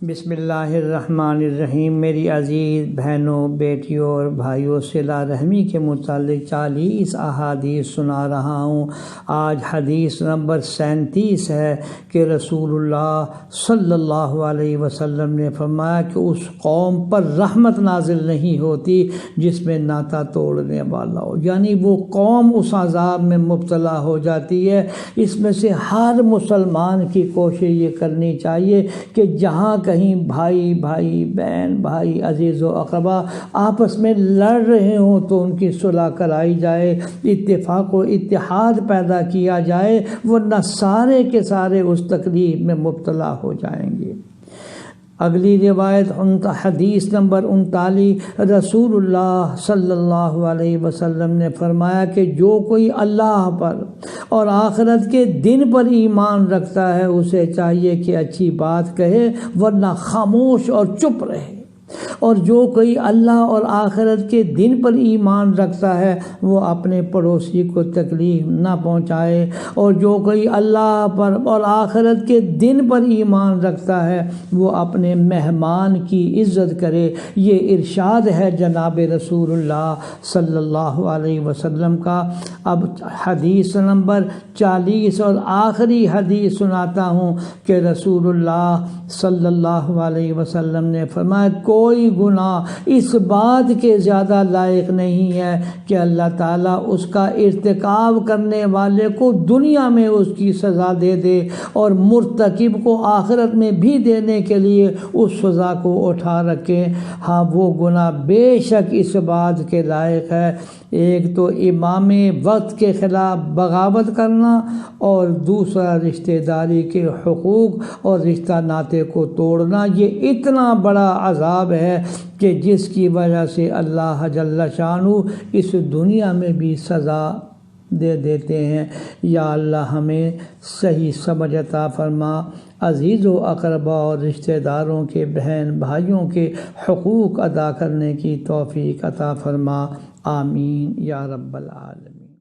بسم اللہ الرحمن الرحیم۔ میری عزیز بہنوں، بیٹیوں اور بھائیوں، صلہ رحمی کے متعلق 40 احادیث سنا رہا ہوں۔ آج حدیث نمبر 37 ہے کہ رسول اللہ صلی اللہ علیہ وسلم نے فرمایا کہ اس قوم پر رحمت نازل نہیں ہوتی جس میں ناتا توڑنے والا ہو، یعنی وہ قوم اس عذاب میں مبتلا ہو جاتی ہے۔ اس میں سے ہر مسلمان کی کوشش یہ کرنی چاہیے کہ جہاں کہیں بھائی بہن بھائی عزیز و اقربا آپس میں لڑ رہے ہوں تو ان کی صلح کرائی جائے، اتفاق و اتحاد پیدا کیا جائے، ورنہ سارے کے سارے اس تکلیف میں مبتلا ہو جائیں گے۔ اگلی روایت حدیث نمبر 39، رسول اللہ صلی اللہ علیہ وسلم نے فرمایا کہ جو کوئی اللہ پر اور آخرت کے دن پر ایمان رکھتا ہے اسے چاہیے کہ اچھی بات کہے ورنہ خاموش اور چپ رہے، اور جو کوئی اللہ اور آخرت کے دن پر ایمان رکھتا ہے وہ اپنے پڑوسی کو تکلیف نہ پہنچائے، اور جو کوئی اللہ پر اور آخرت کے دن پر ایمان رکھتا ہے وہ اپنے مہمان کی عزت کرے۔ یہ ارشاد ہے جناب رسول اللہ صلی اللہ علیہ وسلم کا۔ اب حدیث نمبر 40 اور آخری حدیث سناتا ہوں کہ رسول اللہ صلی اللہ علیہ وسلم نے فرمایا کوئی گناہ اس بات کے زیادہ لائق نہیں ہے کہ اللہ تعالیٰ اس کا ارتکاب کرنے والے کو دنیا میں اس کی سزا دے دے اور مرتکب کو آخرت میں بھی دینے کے لیے اس سزا کو اٹھا رکھے۔ ہاں، وہ گناہ بے شک اس بات کے لائق ہے، ایک تو امام وقت کے خلاف بغاوت کرنا، اور دوسرا رشتہ داری کے حقوق اور رشتہ ناطے کو توڑنا۔ یہ اتنا بڑا عذاب ہے کہ جس کی وجہ سے اللہ جل شانہ اس دنیا میں بھی سزا دے دیتے ہیں۔ یا اللہ ہمیں صحیح سمجھ عطا فرما، عزیز و اقربا اور رشتہ داروں کے، بہن بھائیوں کے حقوق ادا کرنے کی توفیق عطا فرما، آمین یا رب العالمین۔